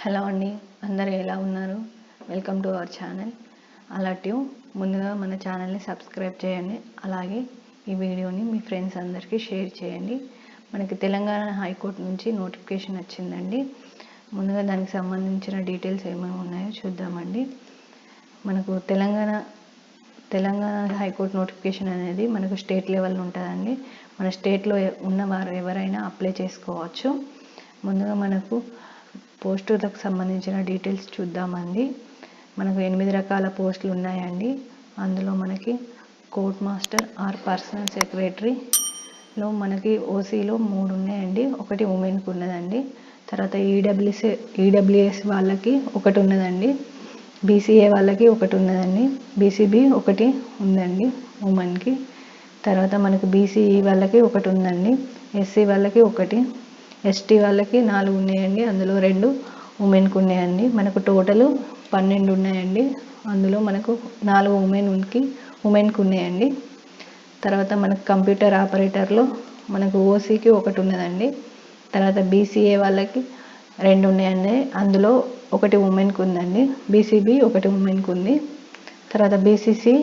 Hello అండి, అందరూ ఎలా ఉన్నారు? Welcome to our channel alertive. ముందుగా మన ఛానల్ని సబ్స్క్రైబ్ చేయండి. అలాగే ఈ వీడియోని మీ ఫ్రెండ్స్ అందరికీ షేర్ చేయండి. మనకి తెలంగాణ హైకోర్టు నుంచి నోటిఫికేషన్ వచ్చిందండి. ముందుగా దానికి సంబంధించిన డీటెయిల్స్ ఏమేమి ఉన్నాయో చూద్దామండి. మనకు తెలంగాణ హైకోర్టు నోటిఫికేషన్ అనేది మనకు స్టేట్ లెవెల్లో ఉంటుందండి. మన స్టేట్లో ఉన్నవారు ఎవరైనా అప్లై చేసుకోవచ్చు. ముందుగా మనకు పోస్టులకు సంబంధించిన డీటెయిల్స్ చూద్దామండి. మనకు 8 రకాల పోస్టులు ఉన్నాయండి. అందులో మనకి కోర్ట్ మాస్టర్ ఆర్ పర్సనల్ సెక్రటరీలో మనకి ఓసీలో 3 ఉన్నాయండి. ఒకటి ఉమెన్కి ఉన్నదండి. తర్వాత ఈడబ్ల్యూఎస్ వాళ్ళకి ఒకటి ఉన్నదండి. బీసీఏ వాళ్ళకి ఒకటి ఉన్నదండి. బీసీబీ ఒకటి ఉందండి ఉమెన్కి. తర్వాత మనకి బీసీఈ వాళ్ళకి ఒకటి ఉందండి. ఎస్సీ వాళ్ళకి ఒకటి, ఎస్టీ వాళ్ళకి 4 ఉన్నాయండి. అందులో 2 ఉమెన్కి ఉన్నాయండి. మనకు టోటల్ 12 ఉన్నాయండి. అందులో మనకు 4 ఉమెన్కి ఉన్నాయండి. తర్వాత మనకు కంప్యూటర్ ఆపరేటర్లో మనకు ఓసీకి ఒకటి ఉన్నదండి. తర్వాత బీసీఏ వాళ్ళకి 2 ఉన్నాయండి. అందులో ఒకటి ఉమెన్కి ఉందండి. బీసీబీ ఒకటి ఉమెన్కి ఉంది. తర్వాత బీసీసీ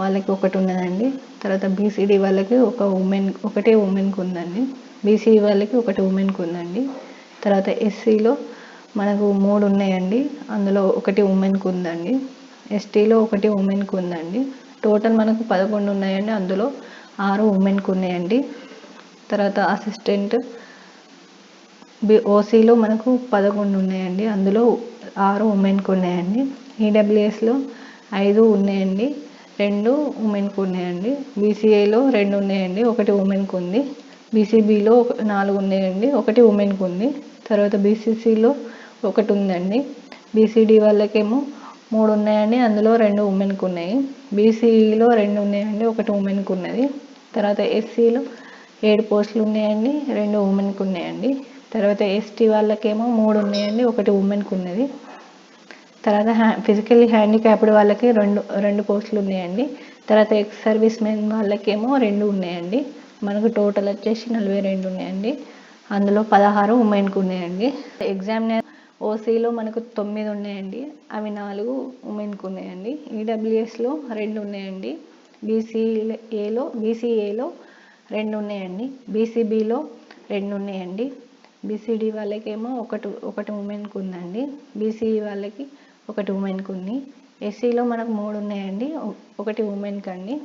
వాళ్ళకి ఒకటి ఉన్నదండి. తర్వాత బీసీడీ వాళ్ళకి ఒకటే ఉమెన్కి ఉందండి. బీసీ వాళ్ళకి ఒకటి ఉమెన్కి ఉందండి. తర్వాత ఎస్సీలో మనకు 3 ఉన్నాయండి. అందులో ఒకటి ఉమెన్కి ఉందండి. ఎస్టీలో ఒకటి ఉమెన్కి ఉందండి. టోటల్ మనకు 11 ఉన్నాయండి. అందులో 6 ఉమెన్కి ఉన్నాయండి. తర్వాత అసిస్టెంట్ ఓసీలో మనకు 11 ఉన్నాయండి. అందులో 6 ఉమెన్కి ఉన్నాయండి. ఈడబ్ల్యూఎస్లో 5 ఉన్నాయండి. 2 ఉమెన్కి ఉన్నాయండి. బీసీఏలో 2 ఉన్నాయండి. ఒకటి ఉమెన్కి ఉంది. బీసీబీలో 4 ఉన్నాయండి. ఒకటి ఉమెన్కి ఉంది. తర్వాత బీసీసీలో ఒకటి ఉందండి. బీసీడీ వాళ్ళకేమో 3 ఉన్నాయండి. అందులో 2 ఉమెన్కి ఉన్నాయి. బీసీఈలో 2 ఉన్నాయండి. ఒకటి ఉమెన్కి ఉన్నది. తర్వాత ఎస్సీలో 7 పోస్టులు ఉన్నాయండి. 2 ఉమెన్కి ఉన్నాయండి. తర్వాత ఎస్టీ వాళ్ళకేమో 3 ఉన్నాయండి. ఒకటి ఉమెన్కి ఉన్నది. తర్వాత ఫిజికల్లీ హ్యాండిక్యాప్డ్ వాళ్ళకి 2 పోస్టులు ఉన్నాయండి. తర్వాత ఎక్స్ సర్వీస్ మెన్ వాళ్ళకేమో 2 ఉన్నాయండి. మనకు టోటల్ వచ్చేసి 42 ఉన్నాయండి. అందులో 16 ఉమెన్కి ఉన్నాయండి. ఎగ్జామినర్ ఓసీలో మనకు 9 ఉన్నాయండి. అవి 4 ఉమెన్కి ఉన్నాయండి. ఈడబ్ల్యూఎస్లో 2 ఉన్నాయండి. బీసీఏలో 2 ఉన్నాయండి. బీసీబీలో 2 ఉన్నాయండి. బీసీడీ వాళ్ళకేమో ఒకటి ఉమెన్కి ఉందండి. బీసీఈ వాళ్ళకి ఒకటి ఉమెన్కి ఉంది. ఎస్సీలో మనకు 3 ఉన్నాయండి. ఒకటి ఉమెన్కి అండి.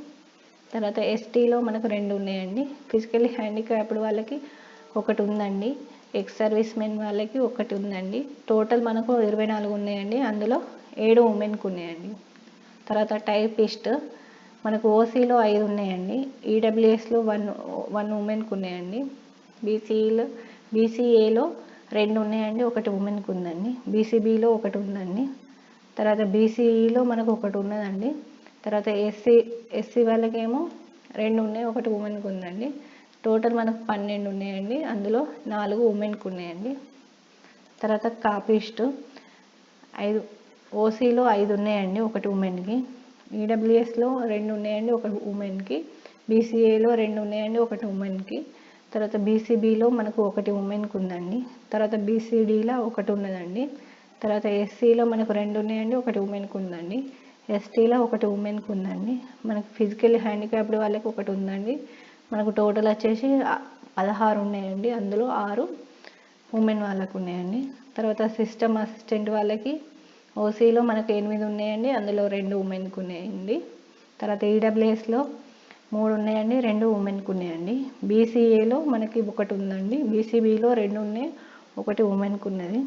తర్వాత ఎస్టీలో మనకు 2 ఉన్నాయండి. ఫిజికల్లీ హ్యాండిక్యాప్డ్ వాళ్ళకి ఒకటి ఉందండి. ఎక్స్ సర్వీస్ మెన్ వాళ్ళకి ఒకటి ఉందండి. టోటల్ మనకు 24 ఉన్నాయండి. అందులో 7 ఉమెన్కి ఉన్నాయండి. తర్వాత టైపిస్ట్ మనకు ఓసీలో 5 ఉన్నాయండి. ఈడబ్ల్యూఎస్లో 1 ఉమెన్కి ఉన్నాయండి. బీసీఏలో 2 ఉన్నాయండి. ఒకటి ఉమెన్కి ఉందండి. బీసీబీలో ఒకటి ఉందండి. తర్వాత బీసీఈలో మనకు ఒకటి ఉన్నదండి. తర్వాత ఎస్సీ వాళ్ళకేమో 2 ఉన్నాయి. ఒకటి ఉమెన్కి ఉందండి. టోటల్ మనకు 12 ఉన్నాయండి. అందులో 4 ఉమెన్కి ఉన్నాయండి. తర్వాత కాపీస్ట్ ఓసీలో 5 ఉన్నాయండి. ఒకటి ఉమెన్కి. ఈడబ్ల్యూఎస్లో 2 ఉన్నాయండి. ఒకటి ఉమెన్కి. బీసీఏలో 2 ఉన్నాయండి. ఒకటి ఉమెన్కి. తర్వాత బీసీబీలో మనకు ఒకటి ఉమెన్కి ఉందండి. తర్వాత బీసీడీలో ఒకటి ఉన్నదండి. తర్వాత ఎస్సీలో మనకు 2 ఉన్నాయండి. ఒకటి ఉమెన్కి ఉందండి. ఎస్టీలో ఒకటి ఉమెన్కి ఉందండి. మనకు ఫిజికల్లీ హ్యాండిక్యాప్డ్ వాళ్ళకి ఒకటి ఉందండి. మనకు టోటల్ వచ్చేసి 16 ఉన్నాయండి. అందులో 6 ఉమెన్ వాళ్ళకు ఉన్నాయండి. తర్వాత సిస్టమ్ అసిస్టెంట్ వాళ్ళకి ఓసీలో మనకు 8 ఉన్నాయండి. అందులో 2 ఉమెన్కి ఉన్నాయండి. తర్వాత ఈడబ్ల్యూఎస్లో 3 ఉన్నాయండి. 2 ఉమెన్కి ఉన్నాయండి. బీసీఏలో మనకి ఒకటి ఉందండి. బీసీబీలో 2 ఉన్నాయి. ఒకటి ఉమెన్కి ఉన్నది.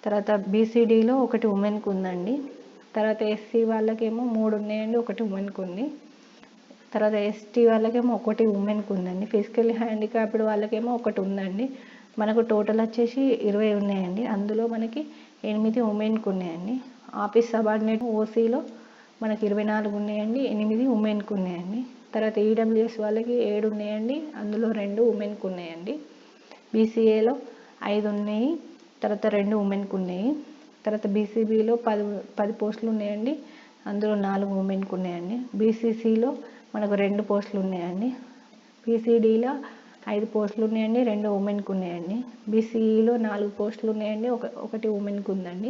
తర్వాత బీసీడీలో ఒకటి ఉమెన్కి ఉందండి. తర్వాత ఎస్సీ వాళ్ళకేమో 3 ఉన్నాయండి. ఒకటి ఉమెన్కి ఉంది. తర్వాత ఎస్టీ వాళ్ళకేమో ఒకటి ఉమెన్కి ఉందండి. ఫిజికల్లీ హ్యాండిక్యాప్డ్ వాళ్ళకేమో ఒకటి ఉందండి. మనకు టోటల్ వచ్చేసి 20 ఉన్నాయండి. అందులో మనకి 8 ఉమెన్కి ఉన్నాయండి. ఆఫీస్ సబార్డినేట్ ఓసీలో మనకి 24 ఉన్నాయండి. 8 ఉమెన్కి ఉన్నాయండి. తర్వాత ఈడబ్ల్యూఎస్ వాళ్ళకి 7 ఉన్నాయండి. అందులో 2 ఉమెన్కి ఉన్నాయండి. బీసీఏలో 5 ఉన్నాయి. తర్వాత 2 ఉమెన్కి ఉన్నాయి. తర్వాత బీసీబీలో 10 పోస్టులు ఉన్నాయండి. అందులో 4 ఉమెన్కి ఉన్నాయండి. బీసీసీలో మనకు 2 పోస్టులు ఉన్నాయండి. బీసీడీలో 5 పోస్టులు ఉన్నాయండి, 2 ఉమెన్కి ఉన్నాయండి. బీసీఈలో 4 పోస్టులు ఉన్నాయండి, ఒకటి ఉమెన్కి ఉందండి.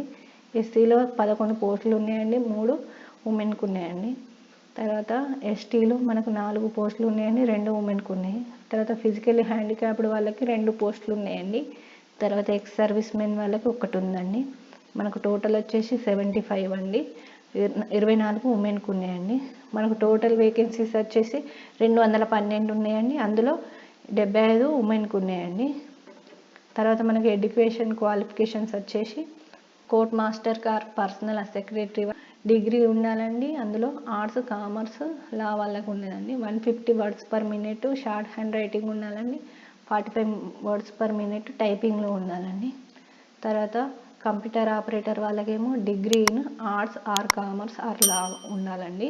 ఎస్సీలో 11 పోస్టులు ఉన్నాయండి, 3 ఉమెన్కి ఉన్నాయండి. తర్వాత ఎస్టీలో మనకు 4 పోస్టులు ఉన్నాయండి, 2 ఉమెన్కి ఉన్నాయి. తర్వాత ఫిజికల్లీ హ్యాండిక్యాప్డ్ వాళ్ళకి 2 పోస్టులు ఉన్నాయండి. తర్వాత ఎక్స్ సర్వీస్ మెన్ వాళ్ళకి 1 ఉందండి. మనకు టోటల్ వచ్చేసి 75 అండి. 24 ఉమెన్కి ఉన్నాయండి. మనకు టోటల్ వేకెన్సీస్ వచ్చేసి 212 ఉన్నాయండి. అందులో 75 ఉమెన్కి ఉన్నాయండి. తర్వాత మనకి ఎడ్యుకేషన్ క్వాలిఫికేషన్స్ వచ్చేసి court master or personal secretary degree ఉండాలండి. అందులో ఆర్ట్స్, కామర్స్, లా వాళ్ళకు ఉండదండి. 150 words per minute short hand writing ఉండాలండి. 45 వర్డ్స్ పర్ మినిట్ టైపింగ్లో ఉండాలండి. తర్వాత కంప్యూటర్ ఆపరేటర్ వాళ్ళకేమో degree in arts or commerce or law ఉండాలండి.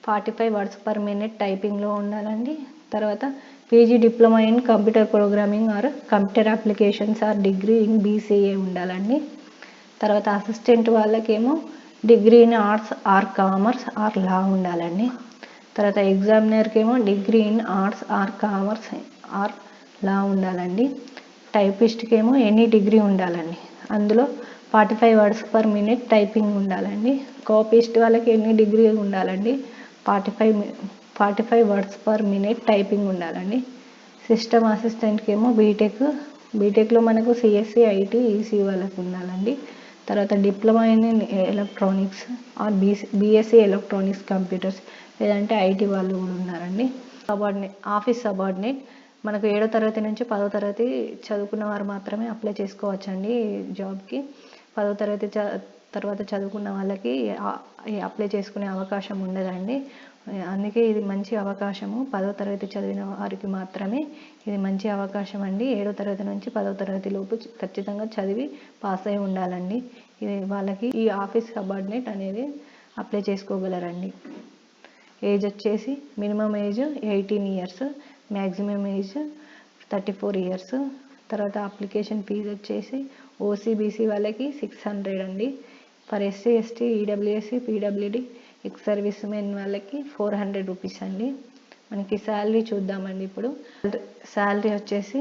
45 వర్డ్స్ పర్ మినిట్ టైపింగ్లో ఉండాలండి. తర్వాత PG diploma in computer programming or computer applications or degree in BCA ఉండాలండి. తర్వాత అసిస్టెంట్ వాళ్ళకేమో degree in arts or commerce or law ఉండాలండి. తర్వాత ఎగ్జామినర్కి ఏమో degree in arts or commerce or law ఉండాలండి. టైపిస్ట్కి ఏమో ఎనీ డిగ్రీ ఉండాలండి. అందులో 45 వర్డ్స్ పర్ మినిట్ టైపింగ్ ఉండాలండి. కాపీస్ట్ వాళ్ళకి ఎన్ని డిగ్రీ ఉండాలండి, 45 వర్డ్స్ పర్ మినిట్ టైపింగ్ ఉండాలండి. సిస్టమ్ అసిస్టెంట్కి ఏమో బీటెక్లో మనకు సిఎస్సి, ఐటీ, ఈసీ వాళ్ళకి ఉండాలండి. తర్వాత diploma in electronics or BSc electronics computers లేదంటే ఐటీ వాళ్ళు కూడా ఉన్నారండి. ఆఫీస్ సబార్డినేట్ మనకు 7వ తరగతి నుంచి 10వ తరగతి చదువుకున్న వారు మాత్రమే అప్లై చేసుకోవచ్చండి జాబ్కి. 10వ తరగతి తర్వాత చదువుకున్న వాళ్ళకి అప్లై చేసుకునే అవకాశం ఉండదండి. అందుకే ఇది మంచి అవకాశము. 10వ తరగతి చదివిన వారికి మాత్రమే ఇది మంచి అవకాశం అండి. 7వ తరగతి నుంచి 10వ తరగతి లోపు ఖచ్చితంగా చదివి పాస్ అయి ఉండాలండి. ఇది వాళ్ళకి ఈ ఆఫీస్ సబార్డినేట్ అనేది అప్లై చేసుకోగలరండి. ఏజ్ వచ్చేసి minimum age 18 years, maximum age 34 years. తర్వాత అప్లికేషన్ ఫీజు వచ్చేసి ఓసీబీసీ వాళ్ళకి 600 అండి. For SC, ST, EWS, PWD, ex service men వాళ్ళకి 400 రూపీస్ అండి. మనకి శాలరీ చూద్దామండి. ఇప్పుడు శాలరీ వచ్చేసి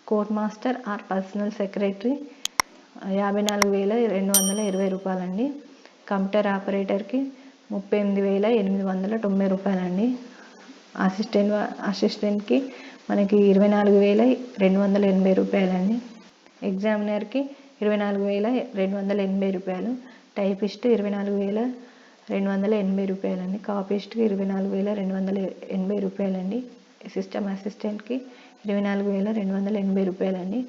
court master or personal secretary 54,220 రూపాయలండి. కంప్యూటర్ ఆపరేటర్కి 38,890 రూపాయలండి. అసిస్టెంట్కి మనకి 24,280 రూపాయలండి. ఎగ్జామినర్కి 24,280 రూపాయలు. టైపిస్ట్ 24,280 రూపాయలండి. కాపీస్ట్కి 24,280 రూపాయలండి. సిస్టమ్ అసిస్టెంట్కి 24,280 రూపాయలండి.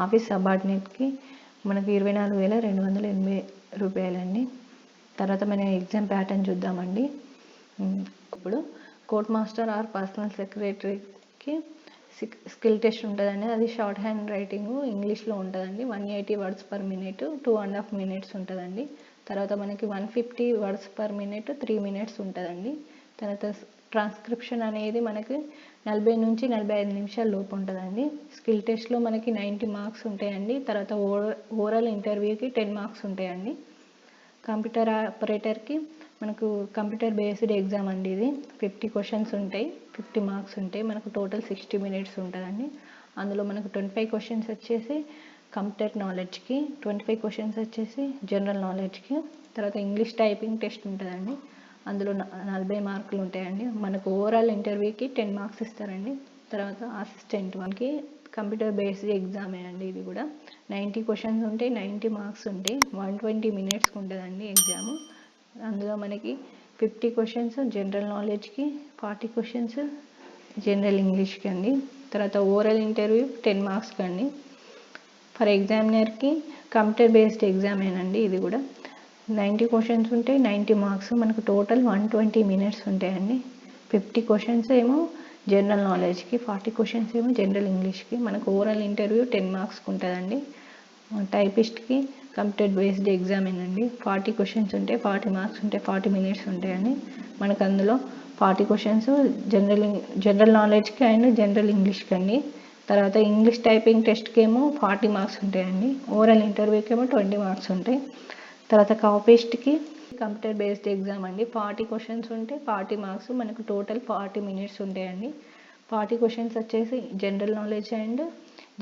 ఆఫీస్ సబార్డినేట్కి మనకి 24,280 రూపాయలండి. తర్వాత మన ఎగ్జామ్ ప్యాటర్న్ చూద్దామండి. ఇప్పుడు కోర్ట్ మాస్టర్ ఆర్ పర్సనల్ సెక్రటరీకి స్కిల్ టెస్ట్ ఉంటుందండి. అది షార్ట్ హ్యాండ్ రైటింగ్ ఇంగ్లీష్లో ఉంటుందండి. 180 వర్డ్స్ పర్ మినిట్ 2.5 మినిట్స్ ఉంటుందండి. తర్వాత మనకి 150 వర్డ్స్ పర్ మినిట్ 3 మినిట్స్ ఉంటుందండి. తర్వాత ట్రాన్స్క్రిప్షన్ అనేది మనకి 40 నుంచి 45 నిమిషాల లోపు ఉంటుందండి. స్కిల్ టెస్ట్లో మనకి 90 మార్క్స్ ఉంటాయండి. తర్వాత ఓరల్ ఇంటర్వ్యూకి 10 మార్క్స్ ఉంటాయండి. కంప్యూటర్ ఆపరేటర్కి మనకు కంప్యూటర్ బేస్డ్ ఎగ్జామ్ అండి. ఇది 50 క్వశ్చన్స్ ఉంటాయి, 50 మార్క్స్ ఉంటాయి. మనకు టోటల్ 60 మినిట్స్ ఉంటుందండి. అందులో మనకు 25 క్వశ్చన్స్ వచ్చేసి కంప్యూటర్ నాలెడ్జ్కి, 25 క్వశ్చన్స్ వచ్చేసి జనరల్ నాలెడ్జ్కి. తర్వాత ఇంగ్లీష్ టైపింగ్ టెస్ట్ ఉంటుందండి. అందులో 40 మార్కులు ఉంటాయండి. మనకు ఓవరాల్ ఇంటర్వ్యూకి 10 మార్క్స్ ఇస్తారండి. తర్వాత అసిస్టెంట్ వాళ్ళకి కంప్యూటర్ బేస్డ్ ఎగ్జామే అండి. ఇది కూడా 90 క్వశ్చన్స్ ఉంటాయి, 90 మార్క్స్ ఉంటాయి. 120 మినిట్స్కి ఉంటుందండి ఎగ్జామ్. అందులో మనకి 50 క్వశ్చన్స్ జనరల్ నాలెడ్జ్కి, 40 క్వశ్చన్స్ జనరల్ ఇంగ్లీష్కి అండి. తర్వాత ఓవరాల్ ఇంటర్వ్యూ 10 మార్క్స్కి అండి. ఫర్ ఎగ్జామినర్కి కంప్యూటర్ బేస్డ్ ఎగ్జామేనండి. ఇది కూడా 90 క్వశ్చన్స్ ఉంటాయి, 90 మార్క్స్. మనకు టోటల్ 120 మినిట్స్ ఉంటాయండి. 50 క్వశ్చన్స్ ఏమో జనరల్ నాలెడ్జ్కి, 40 క్వశ్చన్స్ ఏమో జనరల్ ఇంగ్లీష్కి. మనకు ఓవరాల్ ఇంటర్వ్యూ 10 మార్క్స్కి ఉంటుందండి. టైపిస్ట్కి కంప్యూటర్ బేస్డ్ ఎగ్జామేనండి. 40 క్వశ్చన్స్ ఉంటాయి, 40 మార్క్స్ ఉంటాయి, 40 మినిట్స్ ఉంటాయండి. మనకు అందులో 40 క్వశ్చన్స్ జనరల్ నాలెడ్జ్కి అండ్ జనరల్ ఇంగ్లీష్కి అండి. తర్వాత ఇంగ్లీష్ టైపింగ్ టెస్ట్కి ఏమో 40 మార్క్స్ ఉంటాయండి. ఓవరాల్ ఇంటర్వ్యూకి ఏమో 20 మార్క్స్ ఉంటాయి. తర్వాత కాపీస్ట్కి కంప్యూటర్ బేస్డ్ ఎగ్జామ్ అండి. 40 క్వశ్చన్స్ ఉంటే 40 మార్క్స్. మనకు టోటల్ 40 మినిట్స్ ఉంటాయండి. 40 క్వశ్చన్స్ వచ్చేసి జనరల్ నాలెడ్జ్ అండ్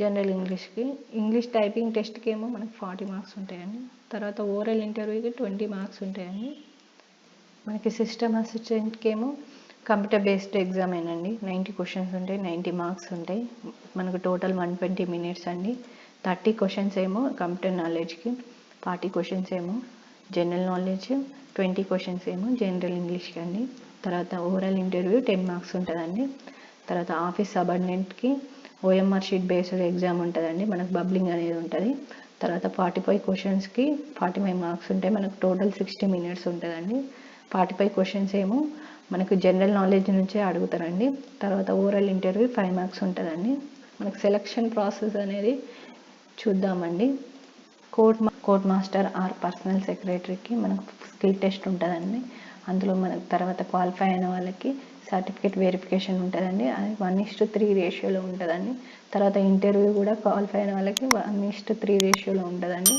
జనరల్ ఇంగ్లీష్కి. ఇంగ్లీష్ టైపింగ్ టెస్ట్కి ఏమో మనకి 40 మార్క్స్ ఉంటాయండి. తర్వాత ఓరల్ ఇంటర్వ్యూకి 20 మార్క్స్ ఉంటాయండి. మనకి సిస్టమ్ అసిస్టెంట్కి ఏమో కంప్యూటర్ బేస్డ్ ఎగ్జామేనండి. 90 క్వశ్చన్స్ ఉంటాయి, 90 మార్క్స్ ఉంటాయి. మనకు టోటల్ 120 మినిట్స్ అండి. 30 క్వశ్చన్స్ ఏమో కంప్యూటర్ నాలెడ్జ్కి, 40 క్వశ్చన్స్ ఏమో జనరల్ నాలెడ్జ్, 20 క్వశ్చన్స్ ఏమో జనరల్ ఇంగ్లీష్కి అండి. తర్వాత ఓరల్ ఇంటర్వ్యూ 10 మార్క్స్ ఉంటుందండి. తర్వాత ఆఫీస్ సబార్డినేట్కి ఓఎంఆర్ షీట్ బేస్డ్ ఎగ్జామ్ ఉంటుందండి. మనకు బబ్లింగ్ అనేది ఉంటుంది. తర్వాత 45 క్వశ్చన్స్కి 45 మార్క్స్ ఉంటాయి. మనకు టోటల్ 60 మినిట్స్ ఉంటుందండి. 45 క్వశ్చన్స్ ఏమో మనకు జనరల్ నాలెడ్జ్ నుంచే అడుగుతారండి. తర్వాత ఓరల్ ఇంటర్వ్యూ 5 మార్క్స్ ఉంటుందండి. మనకు సెలక్షన్ ప్రాసెస్ అనేది చూద్దామండి. కోర్ట్ మాస్టర్ ఆర్ పర్సనల్ సెక్రటరీకి మనకు స్కిల్ టెస్ట్ ఉంటుందండి. అందులో మనకు తర్వాత క్వాలిఫై అయిన వాళ్ళకి సర్టిఫికేట్ వెరిఫికేషన్ ఉంటుందండి. అది 1:3 రేషియోలో ఉంటుందండి. తర్వాత ఇంటర్వ్యూ కూడా క్వాలిఫై అయిన వాళ్ళకి 1:3 రేషియోలో ఉంటుందండి.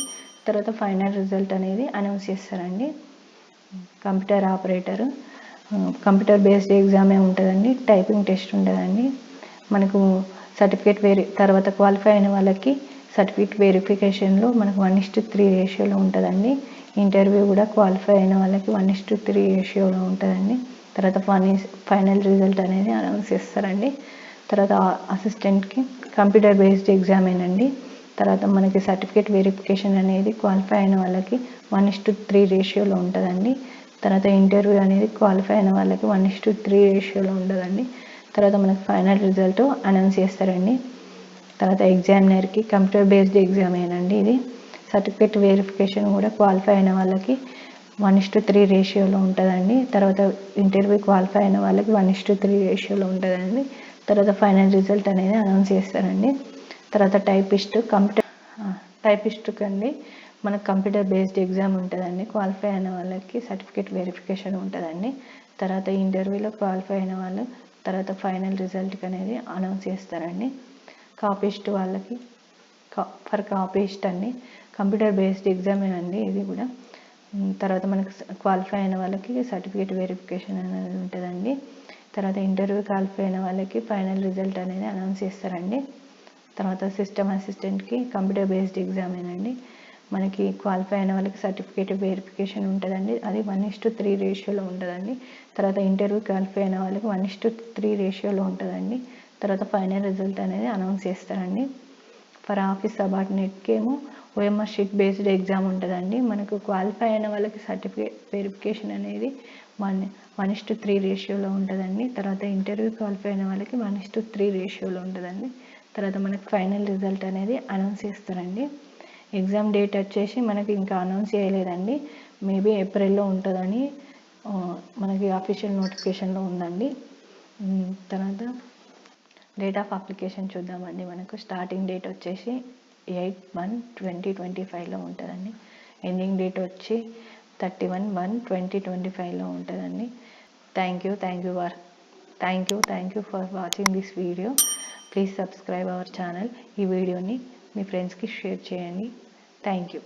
తర్వాత ఫైనల్ రిజల్ట్ అనేది అనౌన్స్ చేస్తారండి. కంప్యూటర్ ఆపరేటర్ కంప్యూటర్ బేస్డ్ ఎగ్జామే ఉంటుందండి. టైపింగ్ టెస్ట్ ఉంటుందండి. మనకు సర్టిఫికేట్ తర్వాత క్వాలిఫై అయిన వాళ్ళకి సర్టిఫికేట్ వెరిఫికేషన్లో మనకు 1:3 రేషియోలో ఉంటుందండి. ఇంటర్వ్యూ కూడా క్వాలిఫై అయిన వాళ్ళకి 1:3 రేషియోలో ఉంటుందండి. తర్వాత ఫైనల్ రిజల్ట్ అనేది అనౌన్స్ చేస్తారండి. తర్వాత అసిస్టెంట్కి కంప్యూటర్ బేస్డ్ ఎగ్జామేనండి. తర్వాత మనకి సర్టిఫికేట్ వెరిఫికేషన్ అనేది క్వాలిఫై అయిన వాళ్ళకి 1:3 రేషియోలో ఉంటుందండి. తర్వాత ఇంటర్వ్యూ అనేది క్వాలిఫై అయిన వాళ్ళకి 1:3 రేషియోలో ఉండదండి. తర్వాత మనకి ఫైనల్ రిజల్ట్ అనౌన్స్ చేస్తారండి. తర్వాత ఎగ్జామినర్కి కంప్యూటర్ బేస్డ్ ఎగ్జామేనండి ఇది. సర్టిఫికేట్ వెరిఫికేషన్ కూడా క్వాలిఫై అయిన వాళ్ళకి 1:3 రేషియోలో ఉంటుందండి. తర్వాత ఇంటర్వ్యూ క్వాలిఫై అయిన వాళ్ళకి 1:3 రేషియోలో ఉంటుందండి. తర్వాత ఫైనల్ రిజల్ట్ అనేది అనౌన్స్ చేస్తారండి. తర్వాత టైపిస్ట్కి అండి మనకు కంప్యూటర్ బేస్డ్ ఎగ్జామ్ ఉంటుందండి. క్వాలిఫై అయిన వాళ్ళకి సర్టిఫికేట్ వెరిఫికేషన్ ఉంటుందండి. తర్వాత ఇంటర్వ్యూలో క్వాలిఫై అయిన వాళ్ళు తర్వాత ఫైనల్ రిజల్ట్కి అనేది అనౌన్స్ చేస్తారండి. కాపీస్ట్ వాళ్ళకి కాపీస్ట్ అండి కంప్యూటర్ బేస్డ్ ఎగ్జామ్ అండి ఇది కూడా. తర్వాత మనకు క్వాలిఫై అయిన వాళ్ళకి సర్టిఫికేట్ వెరిఫికేషన్ అనేది ఉంటుందండి. తర్వాత ఇంటర్వ్యూ క్వాలిఫై అయిన వాళ్ళకి ఫైనల్ రిజల్ట్ అనేది అనౌన్స్ చేస్తారండి. తర్వాత సిస్టమ్ అసిస్టెంట్కి కంప్యూటర్ బేస్డ్ ఎగ్జామేనండి. మనకి క్వాలిఫై అయిన వాళ్ళకి సర్టిఫికేట్ వెరిఫికేషన్ ఉంటుందండి. అది 1:3 రేషియోలో ఉంటుందండి. తర్వాత ఇంటర్వ్యూ క్వాలిఫై అయిన వాళ్ళకి 1:3 రేషియోలో ఉంటుందండి. తర్వాత ఫైనల్ రిజల్ట్ అనేది అనౌన్స్ చేస్తారండి. ఫర్ ఆఫీస్ సబార్డినేట్కి ఏమో ఓఎంఆర్ షీట్ బేస్డ్ ఎగ్జామ్ ఉంటుందండి. మనకు క్వాలిఫై అయిన వాళ్ళకి సర్టిఫికేట్ వెరిఫికేషన్ అనేది 1:3 రేషియోలో ఉంటుందండి. తర్వాత ఇంటర్వ్యూ క్వాలిఫై అయిన వాళ్ళకి 1:3 రేషియోలో ఉంటుందండి. తర్వాత మనకి ఫైనల్ రిజల్ట్ అనేది అనౌన్స్ చేస్తారండి. ఎగ్జామ్ డేట్ వచ్చేసి మనకి ఇంకా అనౌన్స్ చేయలేదండి. మేబీ ఏప్రిల్లో ఉంటుందని మనకి అఫీషియల్ నోటిఫికేషన్లో ఉందండి. తర్వాత డేట్ ఆఫ్ అప్లికేషన్ చూద్దామండి. మనకు స్టార్టింగ్ డేట్ వచ్చేసి 8/1/2025లో ఉంటుందండి. ఎండింగ్ డేట్ వచ్చి 31/1/2025లో ఉంటుందండి. Thank you for watching this video. Please subscribe our channel. ఈ వీడియోని మీ ఫ్రెండ్స్కి షేర్ చేయండి. Thank you.